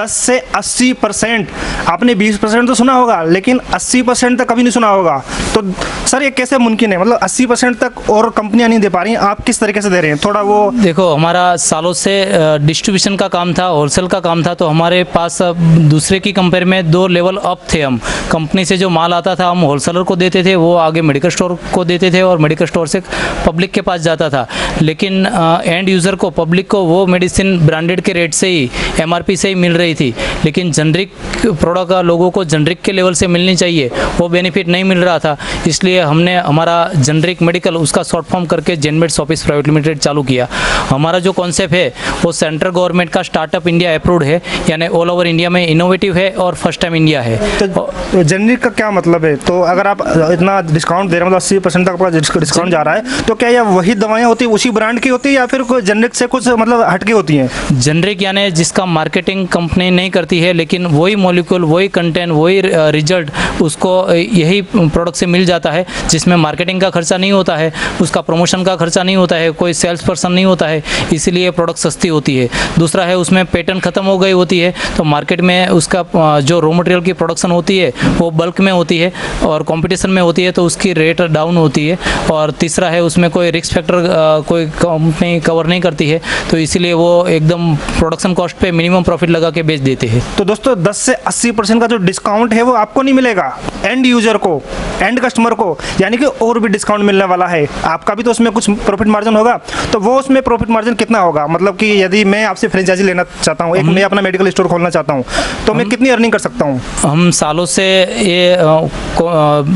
10 से 80%, आपने 20% तो सुना होगा लेकिन 80% तक कभी नहीं सुना होगा। तो सर ये कैसे मुमकिन है, मतलब 80% तक और कंपनियां नहीं दे पा रही हैं, आप किस तरीके से दे रहे हैं? थोड़ा वो देखो, हमारा सालों से डिस्ट्रीब्यूशन का काम था, होलसेल का काम था, तो हमारे पास दूसरे की कंपेयर में 2 लेवल अप थे। हम कंपनी से जो माल आता था हम होलसेलर को देते थे, वो आगे मेडिकल स्टोर को देते थे और मेडिकल स्टोर से पब्लिक के पास जाता था। लेकिन एंड यूज़र को, पब्लिक को वो मेडिसिन ब्रांडेड के रेट से ही, MRP से ही मिल रही थी। लेकिन जनरिक प्रोडक्ट लोगों को जनरिक के लेवल से मिलनी चाहिए, वो बेनिफिट नहीं मिल रहा था। इसलिए हमने हमारा जनरिक मेडिकल, उसका शॉर्ट फॉर्म करके जेनमेड्स ऑफिस प्राइवेट लिमिटेड चालू किया। हमारा जो कॉन्सेप्ट है वो सेंट्रल गवर्नमेंट का स्टार्टअप इंडिया अप्रूव्ड है, यानी ऑल ओवर इंडिया में इनोवेटिव है और फर्स्ट टाइम इंडिया है। तो जनरिक का क्या मतलब है? तो अगर आप इतना डिस्काउंट दे रहे हैं, मतलब 80% तक आपका डिस्काउंट जा रहा है, तो क्या ये वही दवाएं होती है, उसी ब्रांड की होती है या फिर कोई जनरिक से कुछ मतलब हटके होती हैं? जनरिक यानी जिसका मार्केटिंग कंपनी नहीं करती है, लेकिन वही मॉलिक्यूल, वही कंटेंट, वही रिजल्ट उसको यही प्रोडक्ट से मिल जाता है, जिसमें मार्केटिंग का खर्चा नहीं होता है, उसका प्रमोशन का खर्चा नहीं होता है, कोई सेल्स पर्सन नहीं होता है, इसीलिए प्रोडक्ट सस्ती होती है। दूसरा है उसमें पेटेंट खत्म हो गई होती है, तो मार्केट में उसका जो रॉ मटेरियल की प्रोडक्शन होती है वो बल्क में होती है और कंपटीशन में होती है, तो उसकी रेट डाउन होती है। और तीसरा है उसमें कोई रिस्क फैक्टर कोई कंपनी कवर नहीं करती है, तो इसीलिए वो एकदम प्रोडक्शन कॉस्ट पे मिनिमम प्रॉफिट लगा के बेच देते हैं। तो दोस्तों 10 से 80% का जो डिस्काउंट है वो आपको नहीं मिलेगा, एंड यूजर को, एंड कस्टमर को, यानी कि और भी डिस्काउंट मिलने वाला है। आपका भी तो उसमें कुछ प्रॉफिट मार्जिन होगा, तो वो उसमें प्रॉफिट मार्जिन कितना होगा? मतलब कि यदि मैं आपसे फ्रेंचाइजी लेना चाहता हूँ, एक मैं अपना मेडिकल स्टोर खोलना चाहता हूँ, तो मैं कितनी अर्निंग कर सकता हूँ? हम सालों से ये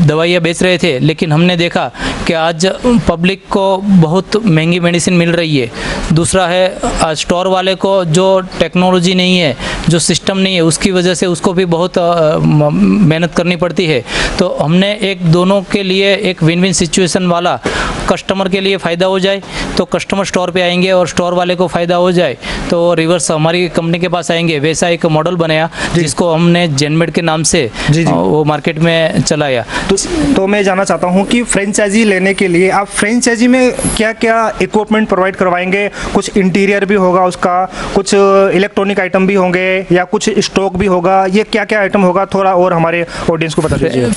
दवाइयाँ बेच रहे थे, लेकिन हमने देखा कि आज पब्लिक को बहुत महंगी मेडिसिन मिल रही है। दूसरा है आज स्टोर वाले को जो टेक्नोलॉजी नहीं है, जो सिस्टम नहीं है, उसकी वजह से उसको भी बहुत मेहनत करनी पड़ती है। तो हमने एक दोनों के लिए एक विन विन सिचुएशन वाला, कस्टमर के लिए फ़ायदा हो जाए तो कस्टमर स्टोर पे आएंगे और स्टोर वाले को फ़ायदा हो जाए तो रिवर्स हमारी कंपनी के पास आएंगे, वैसा एक मॉडल बनाया जिसको हमने जेनमेड के नाम से वो मार्केट में चलाया। तो मैं जानना चाहता हूँ कि फ्रेंचाइजी लेने के लिए आप फ्रेंचाइजी में क्या क्या इक्विपमेंट प्रोवाइड करवाएंगे? कुछ इंटीरियर भी होगा उसका, कुछ इलेक्ट्रॉनिक आइटम भी होंगे या कुछ स्टॉक भी होगा, ये क्या क्या आइटम होगा? थोड़ा और हमारे ऑडियंस को बता दीजिए।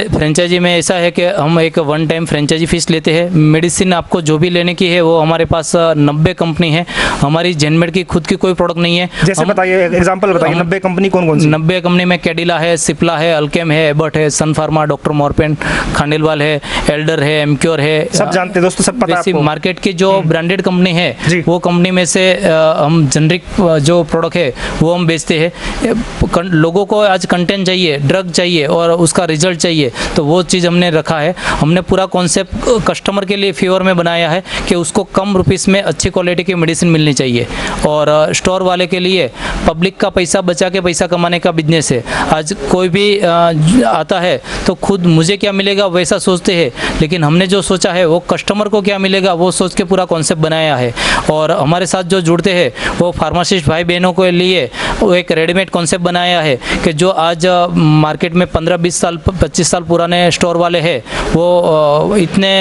फ्रेंचाइजी में ऐसा है कि हम एक वन टाइम फ्रेंचाइजी फीस लेते हैं। मेडिसिन आपको जो भी लेने की है वो हमारे पास 90 कंपनी है, हमारी जेनमेड की खुद की कोई प्रोडक्ट नहीं है। जैसे बताइए, एग्जांपल बताइए, 90 कंपनी कौन कौन सी? 90 कंपनी में कैडिला है, सिप्ला है, अल्केम है, एबर्ट है, सन फार्मा, डॉक्टर मॉर्पेन, खांडेलवाल है, एल्डर है, एमक्योर है, सब जानते हैं दोस्तों, सब पता है आपको। मार्केट की जो ब्रांडेड कंपनी है वो कंपनी में से हम जेनरिक जो प्रोडक्ट है वो हम बेचते हैं। लोगों को आज कंटेंट चाहिए, ड्रग चाहिए और उसका रिजल्ट चाहिए, तो वो चीज़ हमने रखा है। हमने पूरा कॉन्सेप्ट कस्टमर के लिए फेवर में बनाया है कि उसको कम रुपीस में अच्छी क्वालिटी की मेडिसिन मिलनी चाहिए। और स्टोर वाले के लिए पब्लिक का पैसा बचा के पैसा कमाने का बिजनेस है। आज कोई भी आता है तो खुद मुझे क्या मिलेगा वैसा सोचते हैं, लेकिन हमने जो सोचा है वो कस्टमर को क्या मिलेगा वो सोच के पूरा कॉन्सेप्ट बनाया है। और हमारे साथ जो जुड़ते हैं वो फार्मासिस्ट भाई बहनों के लिए वो एक रेडीमेड कॉन्सेप्ट बनाया है कि जो आज मार्केट में 15-20 साल 25 साल पुराने स्टोर वाले हैं वो इतने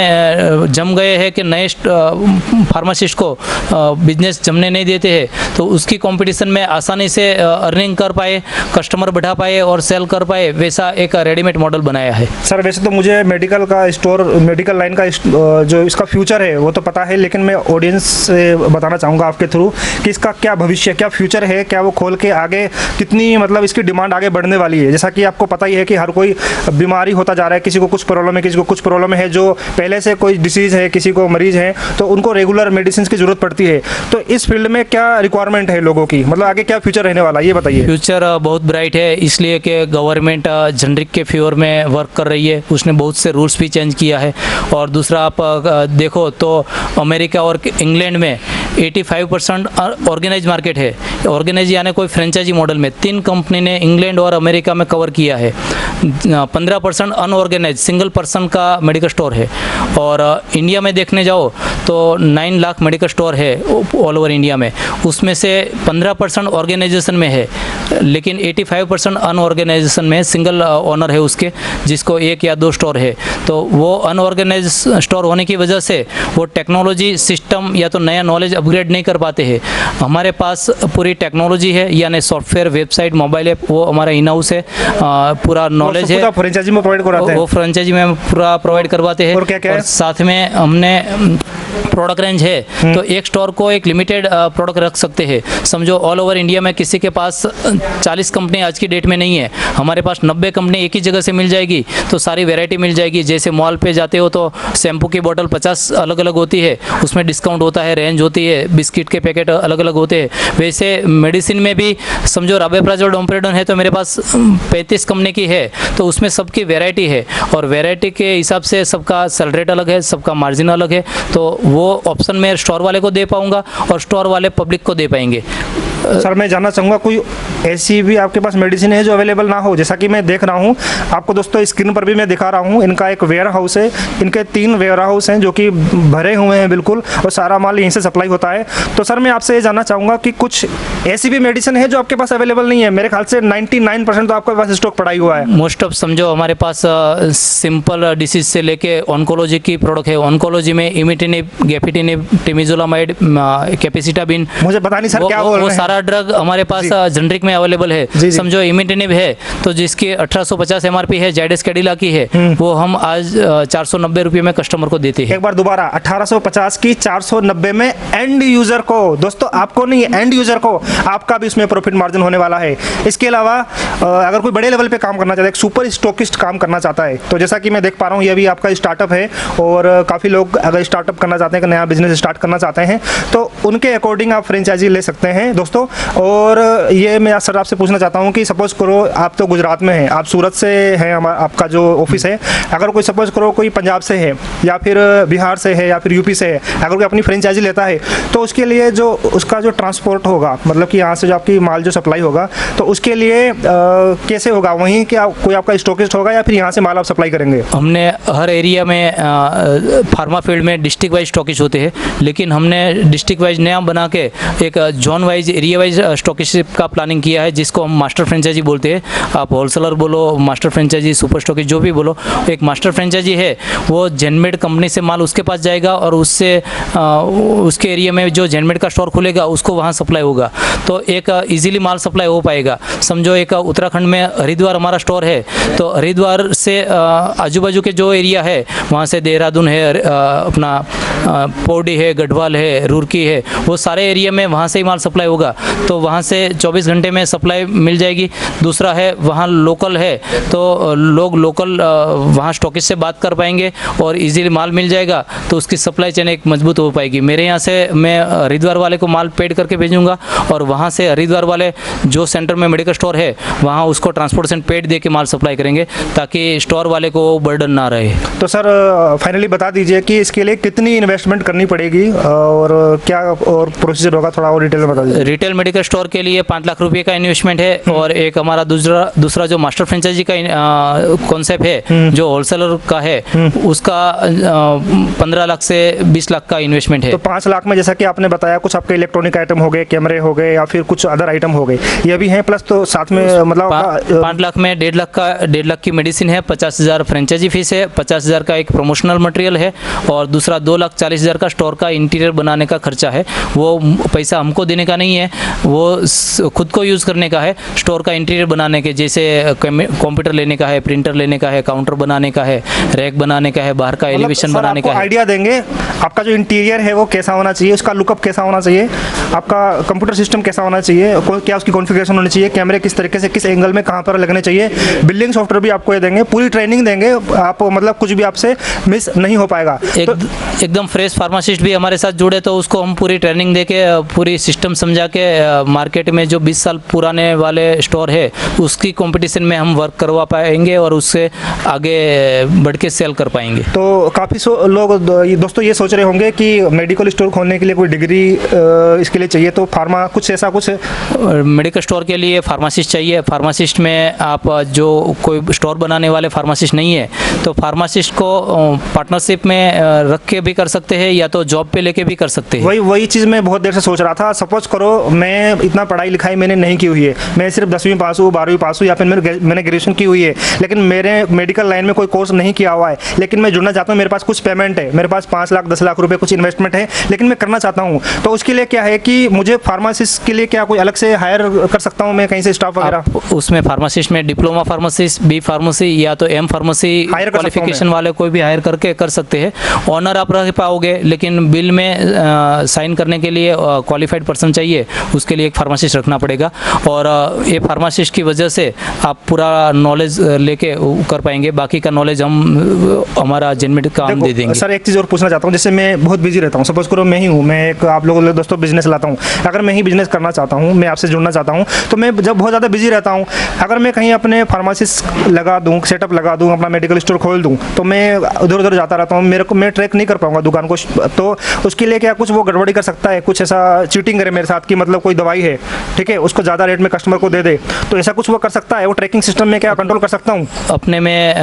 जम गए हैं कि नए फार्मासिस्ट को बिजनेस जमने नहीं देते हैं, तो उसकी कंपटीशन में आसानी से अर्निंग कर पाए, कस्टमर बढ़ा पाए और सेल कर पाए, वैसा एक रेडीमेड मॉडल बनाया है। सर वैसे तो मुझे मेडिकल का स्टोर, मेडिकल लाइन का जो इसका फ्यूचर है वो तो पता है, लेकिन मैं ऑडियंस से बताना चाहूँगा आपके थ्रू कि इसका क्या भविष्य, क्या फ्यूचर है, क्या वो खोल के आगे कितनी मतलब इसकी डिमांड आगे बढ़ने वाली है? जैसा कि आपको पता ही है कि हर कोई बीमारी होता जा रहा है, किसी को कुछ प्रॉब्लम है, किसी को कुछ प्रॉब्लम है, जो पहले से कोई डिसीज़ है, किसी को मरीज है, तो उनको रेगुलर मेडिसिन की ज़रूरत पड़ती है। तो इस फील्ड में क्या रिक्वायरमेंट है लोगों की, मतलब आगे क्या फ्यूचर रहने वाला है, ये बताइए। फ्यूचर बहुत ब्राइट है, इसलिए कि गवर्नमेंट जनरिक के फेवर में वर्क कर रही है, उसने बहुत से रूल्स भी चेंज किया है। और दूसरा आप देखो तो अमेरिका और इंग्लैंड में 85% ऑर्गेनाइज मार्केट है। ऑर्गेनाइज यानी कोई फ्रेंचाइजी मॉडल में 3 कंपनी ने इंग्लैंड और अमेरिका में कवर किया है। 15% अनऑर्गेनाइज सिंगल पर्सन का मेडिकल स्टोर है। और इंडिया में देखने जाओ तो 9 लाख मेडिकल स्टोर है ऑल ओवर इंडिया में, उसमें से 15% ऑर्गेनाइजेशन में है, लेकिन 85% अनऑर्गेनाइजेशन में सिंगल ओनर है उसके, जिसको 1 या 2 स्टोर है। तो वो अनऑर्गेनाइज स्टोर होने की वजह से वो टेक्नोलॉजी सिस्टम या तो नया नॉलेज अपग्रेड नहीं कर पाते हैं। हमारे पास पूरी टेक्नोलॉजी है, यानी सॉफ्टवेयर, वेबसाइट, मोबाइल ऐप, वो हमारा इन हाउस है, पूरा नॉलेज है, फ्रेंचाइजी में प्रोवाइड कराते हैं। वो फ्रेंचाइजी में पूरा प्रोवाइड करवाते हैं। और क्या-क्या है? साथ में हमने प्रोडक्ट रेंज है, तो एक स्टोर को एक लिमिटेड प्रोडक्ट रख सकते हैं। समझो ऑल ओवर इंडिया में किसी के पास 40 कंपनी आज की डेट में नहीं है, हमारे पास 90 कंपनी एक ही जगह से मिल जाएगी, तो सारी वैरायटी मिल जाएगी। जैसे मॉल पे जाते हो तो शैम्पू की बोतल 50 अलग अलग होती है, उसमें डिस्काउंट होता है, रेंज होती है, बिस्किट के पैकेट अलग अलग होते हैं। वैसे मेडिसिन में भी समझो राबेप्राजोल, डोमपेरिडोन है तो मेरे पास 35 कंपनी की है, तो उसमें सबकी वैरायटी है, और वैरायटी के हिसाब से सबका सेल रेट अलग है, सबका मार्जिन अलग है। तो वो ऑप्शन मैं स्टोर वाले को दे पाऊंगा और स्टोर वाले पब्लिक को दे पाएंगे। सर मैं जानना चाहूँगा कोई ऐसी भी आपके पास मेडिसिन है जो अवेलेबल ना हो? जैसा कि मैं देख रहा हूँ आपको दोस्तों, स्क्रीन पर भी मैं दिखा रहा हूँ, इनका एक वेयर हाउस है, इनके 3 वेयर हाउस हैं जो कि भरे हुए हैं बिल्कुल, और सारा माल यहीं से सप्लाई होता है। तो सर मैं आपसे ये जानना चाहूँगा कि कुछ ऐसी भी मेडिसिन है जो आपके पास अवेलेबल नहीं है? मेरे ख्याल से 99% तो आपके पास स्टॉक पड़ा ही हुआ है। मोस्ट ऑफ समझो हमारे पास सिंपल डिसीज से लेके ऑन्कोलॉजी की प्रोडक्ट है। ऑन्कोलॉजी में इमिटिनिब, गेफिटिनिब, टेमिजोलामाइड, कैपेसिटाबिन, मुझे पता नहीं सर क्या बोल रहे हैं। सारा ड्रग हमारे पास जनरिक में अवेलेबल है। समझो इमिटिनिब है तो जिसकी 1850 MRP है, जाइडस कैडिला की है, वो हम आज 490 रुपये में कस्टमर को देते हैं। एक बार दोबारा, 1850 की 490 में एंड यूजर को, दोस्तों आपको नहीं, एंड यूजर को आपका भी इसमें प्रॉफिट मार्जिन होने वाला है। इसके अलावा अगर कोई बड़े लेवल पे काम करना चाहता है, एक सुपर स्टॉकिस्ट काम करना चाहता है, तो जैसा कि मैं देख पा रहा हूँ ये भी आपका स्टार्टअप है, और काफ़ी लोग अगर स्टार्टअप करना चाहते हैं, नया बिजनेस स्टार्ट करना चाहते हैं, तो उनके अकॉर्डिंग आप फ्रेंचाइजी ले सकते हैं दोस्तों। और ये मैं सर आपसे पूछना चाहता हूँ कि सपोज करो आप तो गुजरात में हैं, आप सूरत से हैं, आपका जो ऑफिस है, अगर कोई सपोज करो कोई पंजाब से है या फिर बिहार से है या फिर यूपी से है, अगर कोई अपनी फ्रेंचाइजी लेता है तो उसके लिए जो उसका जो ट्रांसपोर्ट होगा, मतलब कि यहाँ से जो आपकी माल जो सप्लाई होगा, तो उसके लिए कैसे होगा? वहीं क्या कोई आपका स्टॉकिस्ट होगा या फिर यहाँ से माल आप सप्लाई करेंगे? हमने हर एरिया में फार्मा फील्ड में डिस्ट्रिक्ट वाइज स्टॉकिस्ट होते हैं, लेकिन हमने डिस्ट्रिक्ट वाइज नया बना के एक जोन वाइज, एरिया वाइज स्टॉकिशिप का प्लानिंग किया है, जिसको हम मास्टर फ्रेंचाइजी बोलते हैं। आप होलसेलर बोलो, मास्टर फ्रेंचाइजी, सुपर स्टॉकिस्ट, जो भी बोलो, एक मास्टर फ्रेंचाइजी है, वो जेनमेड कंपनी से माल उसके पास जाएगा और उससे उसके एरिया में जो जेनमेड का स्टोर खुलेगा उसको वहाँ सप्लाई होगा, तो एक इजीली माल सप्लाई हो पाएगा। समझो एक उत्तराखंड में हरिद्वार हमारा स्टोर है, तो हरिद्वार से आजू बाजू के जो एरिया है, वहाँ से देहरादून है, अपना पौड़ी है, गढ़वाल है, रुड़की है, वो सारे एरिया में वहाँ से ही माल सप्लाई होगा, तो वहाँ से 24 घंटे में सप्लाई मिल जाएगी। दूसरा है वहाँ लोकल है, तो लोग लोकल वहाँ स्टॉकिस्ट से बात कर पाएंगे और इजीली माल मिल जाएगा, तो उसकी सप्लाई चेन एक मजबूत हो पाएगी। मेरे यहाँ से मैं हरिद्वार वाले को माल पेड करके भेजूँगा, और वहाँ से हरिद्वार वाले जो सेंटर में मेडिकल स्टोर है, वहाँ उसको ट्रांसपोर्टेशन पेड दे के माल सप्लाई करेंगे, ताकि स्टोर वाले को बर्डन ना रहे। तो सर फाइनली बता दीजिए कि इसके लिए कितनी इन्वेस्टमेंट करनी पड़ेगी और क्या और प्रोसीजर होगा, थोड़ा और डिटेल में बता दीजिए। रिटेल मेडिकल स्टोर के लिए 5 लाख रुपये का इन्वेस्टमेंट है, और एक हमारा दूसरा जो मास्टर फ्रेंचाइजी का कॉन्सेप्ट है, जो होलसेलर का है, उसका 15 लाख से 20 लाख का इन्वेस्टमेंट है। तो 5 लाख में जैसा कि आपने बताया, कुछ आपके इलेक्ट्रॉनिक आइटम हो गए, कैमरे हो गए, या फिर कुछ अदर आइटम हो गए, ये भी हैं, प्लस तो साथ में मतलब 5 लाख में 1.5 लाख की मेडिसिन है, 50,000 फ्रेंचाइजी फीस है, 50,000 का एक प्रमोशनल मटेरियल है, और दूसरा 2,40,000 का स्टोर का इंटीरियर बनाने का खर्चा है। वो पैसा हमको देने का नहीं है, वो खुद को यूज़ करने का है। स्टोर का इंटीरियर बनाने के, जैसे कंप्यूटर लेने का है, प्रिंटर लेने का है, काउंटर बनाने का है, रैक बनाने का है, बाहर का एलिवेशन बनाने का है। आइडिया देंगे आपका जो इंटीरियर है वो कैसा होना चाहिए, उसका लुकअप कैसा होना चाहिए, आपका कंप्यूटर सिस्टम कैसा होना चाहिए, क्या उसकी कॉन्फ़िगरेशन होनी चाहिए, कैमरे किस तरीके से किस एंगल में कहाँ पर लगने चाहिए, बिल्डिंग सॉफ्टवेयर भी आपको ये देंगे, पूरी ट्रेनिंग देंगे, आप मतलब कुछ भी आपसे मिस नहीं हो पाएगा। एकदम फ्रेश फार्मासिस्ट भी हमारे साथ जुड़े, तो उसको हम पूरी ट्रेनिंग दे के, पूरी सिस्टम समझा के, मार्केट में जो 20 साल पुराने वाले स्टोर है उसकी कंपटीशन में हम वर्क करवा पाएंगे और उससे आगे बढ़ के सेल कर पाएंगे। तो काफ़ी लोग दोस्तों ये सोच रहे होंगे कि मेडिकल स्टोर खोलने के लिए कोई डिग्री इसके लिए चाहिए, तो फार्मा कुछ ऐसा कुछ मेडिकल स्टोर के लिए फार्मासिस्ट चाहिए। फार्मासिस्ट में आप जो कोई स्टोर बनाने वाले फार्मासिस्ट नहीं है, तो फार्मासिस्ट को पार्टनरशिप में रख के भी कर सकते हैं, या तो जॉब पे लेके भी कर सकते हैं। वही चीज़ मैं बहुत देर से सोच रहा था। सपोज करो मैं इतना पढ़ाई लिखाई मैंने नहीं की हुई है, मैं सिर्फ 10वीं पास हूँ, 12वीं पास हूँ, या फिर मैंने ग्रेजुएशन की हुई है, लेकिन मेरे मेडिकल लाइन में कोई कोर्स नहीं किया हुआ है, लेकिन मैं जुड़ना चाहता हूँ, मेरे पास कुछ पेमेंट है, मेरे पास 5 लाख 10 लाख रुपए कुछ इन्वेस्टमेंट है, लेकिन मैं करना चाहता हूँ, तो उसके लिए क्या है कि मुझे फार्मासिस्ट के लिए क्या कोई अलग से हायर कर सकता हूँ मैं कहीं से स्टाफ वगैरह? आप उसमें फार्मासिस्ट में डिप्लोमा फार्मासिस्ट, बी फार्मेसी या तो एम फार्मेसी हायर कर सकता हूं क्वालिफिकेशन वाले कोई भी हायर करके कर सकते हैं। ऑनर आप रह पाओगे, लेकिन बिल में साइन करने के लिए क्वालिफाइड पर्सन चाहिए, उसके लिए एक फार्मासिस्ट रखना पड़ेगा। और ये फार्मासिस्ट की वजह से आप पूरा नॉलेज लेके कर पाएंगे, बाकी का नॉलेज हम हमारा जेनमेड का हम दे देंगे। सर एक चीज़ और पूछना चाहता हूँ, जैसे मैं बहुत बिजी रहता हूँ, सपोज करो मैं ही हूँ, मैं एक आप लोगों के दोस्तों बिजनेस लाता हूँ, अगर मैं ही बिजनेस करना चाहता हूँ, मैं आपसे जुड़ना चाहता हूँ, तो मैं जब बहुत ज़्यादा बिजी रहता हूँ, अगर मैं कहीं अपने फार्मासिस्ट लगा दूँ, सेटअप लगा दूँ, अपना मेडिकल स्टोर खोल दूँ, तो मैं उधर उधर जाता रहता हूँ, मैं ट्रैक नहीं कर पाऊंगा दुकान को, तो उसके लिए क्या कुछ वो गड़बड़ी कर सकता है, कुछ ऐसा चीटिंग करे मेरे साथ कि मतलब कोई दवाई है, ठीक है, उसको ज़्यादा रेट में कस्टमर को दे दे, तो ऐसा कुछ वो कर सकता है? वो ट्रैकिंग सिस्टम में क्या कंट्रोल कर सकता हूँ? अपने में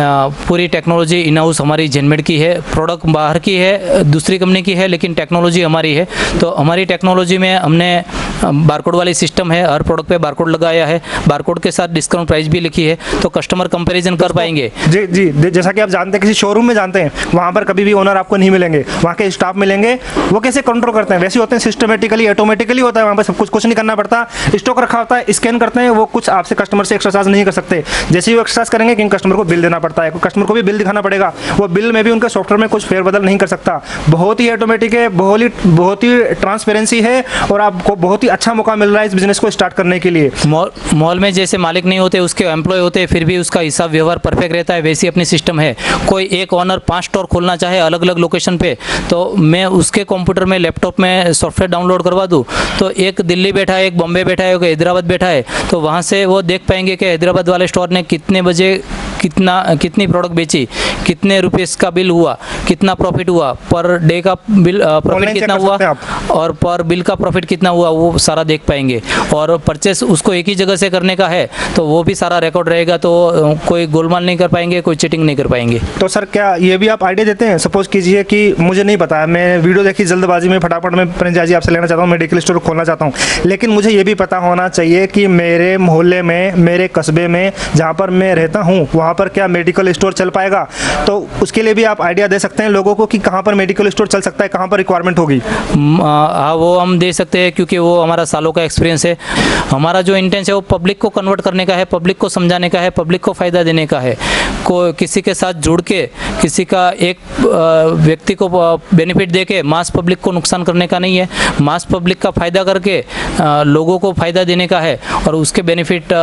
पूरी टेक्नोलॉजी इन हाउस हमारी जेनमेड की है, प्रोडक्ट बाहर की है, दूसरी कंपनी की है, लेकिन टेक्नोलॉजी हमारी है। तो हमारी टेक्नोलॉजी में हमने बारकोड वाली सिस्टम है, हर प्रोडक्ट पे बारकोड लगाया है, बारकोड के साथ डिस्काउंट प्राइस भी लिखी है, तो कस्टमर कंपैरिजन कर पाएंगे। जी जी, जैसा कि आप जानते हैं, किसी शोरूम में जानते हैं, वहाँ पर कभी भी ओनर आपको नहीं मिलेंगे, वहाँ के स्टाफ मिलेंगे, वो कैसे कंट्रोल करते हैं? वैसे होते हैं, सिस्टमेटिकली ऑटोमेटिकली होता है, वहाँ पर सब कुछ नहीं करना पड़ता, स्टॉक रखा होता है, स्कैन करते हैं, वो कुछ आपसे कस्टमर से एक्स्ट्रा चार्ज नहीं कर सकते। जैसे ही वो एक्स्ट्रा करेंगे कि कस्टमर को बिल देना पड़ता है, कस्टमर को भी बिल दिखाना पड़ेगा, वो बिल में भी उनके सॉफ्टवेयर में कुछ फेरबदल नहीं कर सकता। बहुत ही ऑटोमेटिक है, बहुत ही ट्रांसपेरेंसी है, और आपको बहुत ही अच्छा मौका मिल रहा है इस बिजनेस को स्टार्ट करने के लिए। मॉल में जैसे मालिक नहीं होते, उसके एम्प्लॉय होते हैं, फिर भी उसका हिसाब व्यवहार परफेक्ट रहता है, वैसी अपनी सिस्टम है। कोई एक ऑनर 5 स्टोर खोलना चाहे अलग अलग लोकेशन पे, तो मैं उसके कंप्यूटर में लैपटॉप में सॉफ्टवेयर डाउनलोड करवा दूँ, तो एक दिल्ली बैठा है, एक बॉम्बे बैठा है, एक हैदराबाद बैठा है, तो वहाँ से वो देख पाएंगे कि हैदराबाद वाले स्टोर ने कितने बजे कितनी प्रोडक्ट बेची, कितने रुपीस का बिल हुआ, कितना प्रॉफिट हुआ, पर डे का बिल प्रॉफिट कितना हुआ, और पर बिल का प्रॉफिट कितना हुआ, वो सारा देख पाएंगे। और परचेस उसको एक ही जगह से करने का है, तो वो भी सारा रिकॉर्ड रहेगा, तो कोई गोलमाल नहीं कर पाएंगे, कोई चीटिंग नहीं कर पाएंगे। तो सर क्या ये भी आप आइडिया देते हैं? सपोज कीजिए कि मुझे नहीं पता है, मैं वीडियो देखी जल्दबाजी में, फटाफट में फ्रेंचाइजी आपसे लेना चाहता हूँ, मेडिकल स्टोर खोलना चाहता हूँ, लेकिन मुझे ये भी पता होना चाहिए कि मेरे मोहल्ले में, मेरे कस्बे में, जहाँ पर मैं रहता हूँ, वहाँ पर क्या मेडिकल स्टोर चल पाएगा? तो उसके लिए भी आप आइडिया दे सकते हैं लोगों को कि कहाँ पर मेडिकल स्टोर चल सकता है, कहाँ पर रिक्वायरमेंट होगी? हाँ, वो हम दे सकते हैं, क्योंकि वो हमारा सालों का एक्सपीरियंस है। हमारा जो इंटेंस है वो पब्लिक को कन्वर्ट करने का है, पब्लिक को समझाने का है, पब्लिक को फ़ायदा देने का है। किसी के साथ जुड़ के, किसी का एक व्यक्ति को बेनिफिट दे के मास पब्लिक को नुकसान करने का नहीं है, मास पब्लिक का फ़ायदा करके लोगों को फ़ायदा देने का है, और उसके बेनिफिट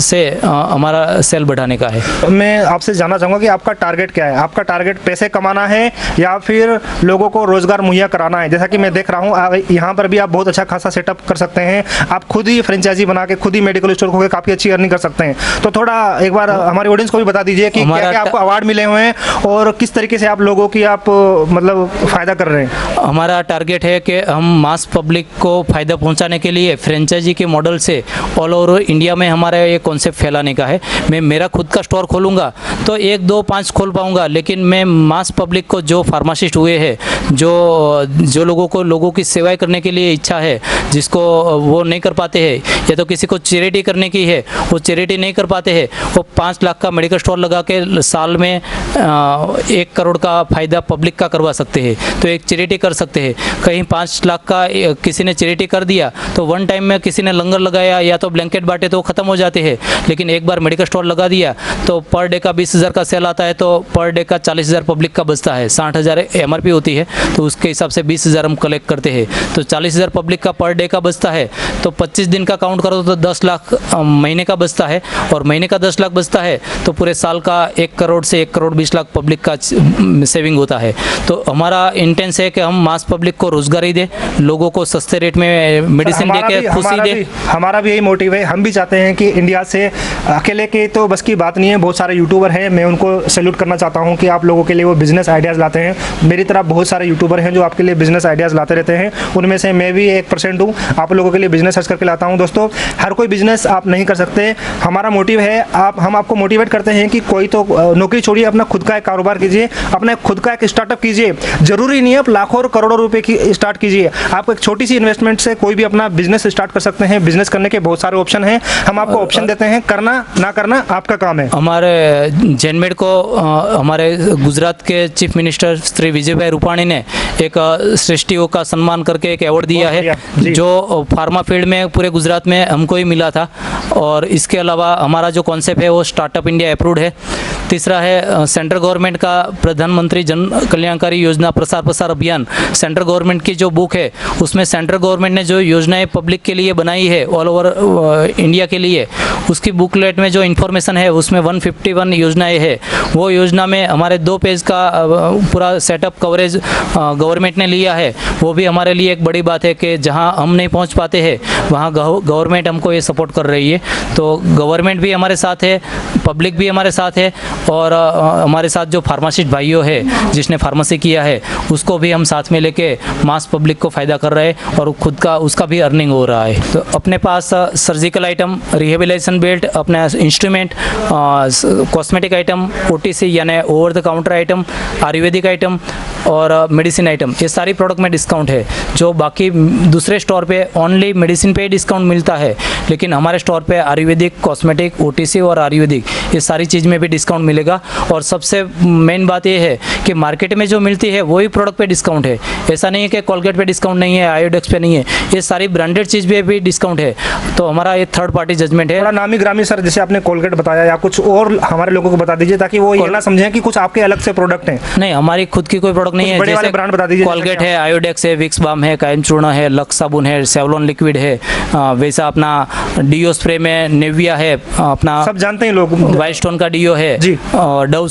से हमारा सेल बढ़ाने का है। मैं आपसे जानना चाहूँगा कि आपका टारगेट क्या है? आपका टारगेट पैसे कमाना है या फिर लोगों को रोज़गार मुहैया कराना है? जैसा कि मैं देख रहा हूँ यहाँ पर भी आप बहुत अच्छा खासा सेटअप कर सकते हैं, आप खुद ही फ्रेंचाइजी बना के खुद ही मेडिकल स्टोर खोल के काफ़ी अच्छी अर्निंग कर सकते हैं। तो थोड़ा एक बार हमारी ऑडियंस को भी बता दीजिए कि क्या क्या आपको अवार्ड मिले हुए हैं और किस तरीके से आप लोगों की आप मतलब फ़ायदा कर रहे हैं। हमारा टारगेट है कि हम मास पब्लिक को फ़ायदा पहुंचाने के लिए फ्रेंचाइजी के मॉडल से ऑल ओवर इंडिया में हमारा ये कॉन्सेप्ट फैलाने का है। मैं मेरा खुद का स्टोर खोलूँगा तो 1, 2, 5 खोल पाऊँगा, लेकिन मैं मास पब्लिक को, जो फार्मासिस्ट हुए हैं, जो लोगों की सेवाएं करने के लिए इच्छा है, जिसको वो नहीं कर पाते हैं, या तो किसी को चैरिटी करने की है, वो चैरिटी नहीं कर पाते हैं, वो 5 लाख का मेडिकल स्टोर लगा के साल में 1 करोड़ का फ़ायदा पब्लिक का करवा सकते हैं। तो एक चैरिटी कर सकते हैं। कहीं 5 लाख का किसी ने चैरिटी कर दिया तो वन टाइम में किसी ने लंगर लगाया या तो ब्लैंकेट बांटे तो ख़त्म हो जाते हैं, लेकिन एक बार मेडिकल स्टोर लगा दिया तो पर डे का 20,000 का सेल आता है, तो पर डे का 40,000 पब्लिक का बचता है। 60,000 MRP होती है, तो उसके हिसाब से 20,000 हम कलेक्ट करते हैं, तो 40,000 पब्लिक का पर डे का बचता है। तो 25 दिन का काउंट करो तो 10 लाख महीने का बचता है, और महीने का 10 लाख बचता है तो पूरे साल का 1 करोड़ से 1 करोड़ 20 लाख पब्लिक का सेविंग होता है। तो हमारा इंटेंस है कि हम मास पब्लिक को रोजगारी दे, लोगों को सस्ते रेट में मेडिसिन दे के खुशी दे। हमारा भी यही मोटिव है। हम भी चाहते हैं कि इंडिया से अकेले के तो बस की बात नहीं है, बहुत सारे यूट्यूबर हैं, मैं उनको सैल्यूट करना चाहता हूं कि आप लोगों के लिए वो बिजनेस बिजनेस आइडियाज़ लाते हैं। मेरी तरह बहुत सारे यूट्यूबर हैं जो आपके लिए बिजनेस आइडियाज़ लाते रहते हैं, उनमें से मैं भी 1% हूँ। आप लोगों के लिए बिजनेस सर्च करके लाता हूँ। दोस्तों, हर कोई बिजनेस आप नहीं कर सकते। हमारा मोटिव है, हम आपको मोटिवेट करते हैं कि कोई तो नौकरी छोड़िए, अपना खुद का एक कारोबार कीजिए, अपना खुद का एक स्टार्टअप कीजिए। जरूरी नहीं है आप लाखों और करोड़ों रुपए की स्टार्ट कीजिए। आप एक छोटी सी इन्वेस्टमेंट से कोई भी अपना बिजनेस स्टार्ट कर सकते हैं। बिजनेस करने के बहुत सारे ऑप्शन हैं, हम आपको ऑप्शन देते हैं। करना ना करना आपका काम है। हमारे जैनमेड को हमारे गुजरात के चीफ मिनिस्टर श्री विजयभाई रूपाणी ने एक श्रेष्ठ युवक का सम्मान करके एक अवार्ड दिया है, जी। जो फार्मा फील्ड में पूरे गुजरात में हमको ही मिला था। और इसके अलावा हमारा जो कॉन्सेप्ट है वो स्टार्टअप इंडिया अप्रूव्ड है। तीसरा है सेंट्रल गवर्नमेंट का प्रधानमंत्री जन कल्याणकारी योजना प्रसार अभियान। सेंट्रल गवर्नमेंट की जो बुक है उसमें सेंट्रल गवर्नमेंट ने जो योजनाएं पब्लिक के लिए बनाई है ऑल ओवर इंडिया के लिए, उसकी बुकलेट में जो इन्फॉर्मेशन है उसमें 151 योजनाएं है। वो योजना में हमारे 2 पेज का पूरा सेटअप कवरेज गवर्नमेंट ने लिया है। वो भी हमारे लिए एक बड़ी बात है कि जहां हम नहीं पहुंच पाते हैं वहां गवर्नमेंट हमको ये सपोर्ट कर रही है। तो गवर्नमेंट भी हमारे साथ है, पब्लिक भी हमारे साथ है, और हमारे साथ जो फार्मासिस्ट भाइयों है जिसने फार्मेसी किया है उसको भी हम साथ में लेके मास पब्लिक को फ़ायदा कर रहे हैं और खुद का उसका भी अर्निंग हो रहा है। तो अपने पास सर्जिकल आइटम, रिहेबिलिटेशन बेल्ट, अपने इंस्ट्रूमेंट, कॉस्मेटिक आइटम, OTC यानी over the counter item, Ayurvedic item और मेडिसिन आइटम, ये सारी प्रोडक्ट में डिस्काउंट है। जो बाकी दूसरे स्टोर पे ओनली मेडिसिन पे ही डिस्काउंट मिलता है, लेकिन हमारे स्टोर पे आयुर्वेदिक, कॉस्मेटिक, OTC और आयुर्वेदिक ये सारी चीज़ में भी डिस्काउंट मिलेगा। और सबसे मेन बात ये है कि मार्केट में जो मिलती है वही प्रोडक्ट पे डिस्काउंट है। ऐसा नहीं है कि कोलगेट पे डिस्काउंट नहीं है, आयोडेक्स पे नहीं है, ये सारी ब्रांडेड चीज़ पे भी डिस्काउंट है। तो हमारा ये थर्ड पार्टी जजमेंट है। थोड़ा नामी ग्रामी सर, जैसे आपने कोलगेट बताया, या कुछ और हमारे लोगों को बता दीजिए ताकि वो ये ना समझें कि कुछ आपके अलग से प्रोडक्ट हैं। नहीं, हमारी खुद की कोई प्रोडक्ट नहीं है। बड़े वाले ब्रांड बता दीजिए। कोलगेट है, आयोडेक्स है, विक्स बाम है, कायम चूर्ण है, लक्स साबुन है, सेवलॉन लिक्विड है, वैसा अपना डीओ स्प्रे में नेविया है, अपना सब जानते हैं लोग। वाइट स्टोन का डीओ है जी। डव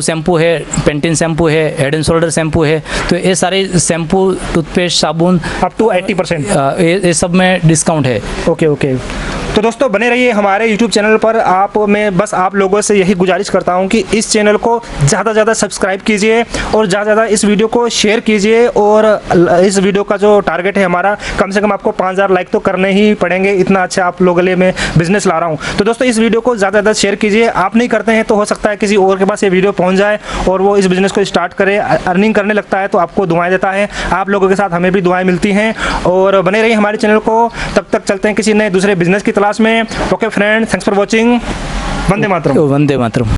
शैम्पू है, पेंटिन शैम्पू है, हेड एंड शोल्डर शैम्पू है। तो ये सारे शैम्पू, टूथपेस्ट, साबुन अप टू 80% ये सब में डिस्काउंट है। Okay okay. तो दोस्तों बने रहिए हमारे YouTube चैनल पर। मैं बस आप लोगों से यही गुजारिश करता हूं कि इस चैनल को ज़्यादा से ज़्यादा सब्सक्राइब कीजिए और ज़्यादा से ज़्यादा इस वीडियो को शेयर कीजिए। और इस वीडियो का जो टारगेट है हमारा, कम से कम आपको 5000 लाइक तो करने ही पड़ेंगे। इतना अच्छा आप लोगों के लिए मैं बिजनेस ला रहा हूँ। तो दोस्तों इस वीडियो को ज़्यादा से ज़्यादा शेयर कीजिए। आप नहीं करते हैं तो हो सकता है किसी और के पास ये वीडियो पहुँच जाए और वो इस बिज़नेस को स्टार्ट करे, अर्निंग करने लगता है, तो आपको दुआएँ देता है। आप लोगों के साथ हमें भी दुआएँ मिलती हैं। और बने रहिए हमारे चैनल को। तब तक चलते हैं किसी नए दूसरे बिजनेस की तलाश में। Okay friend, thanks for watching. Vande Mataram. Vande Mataram.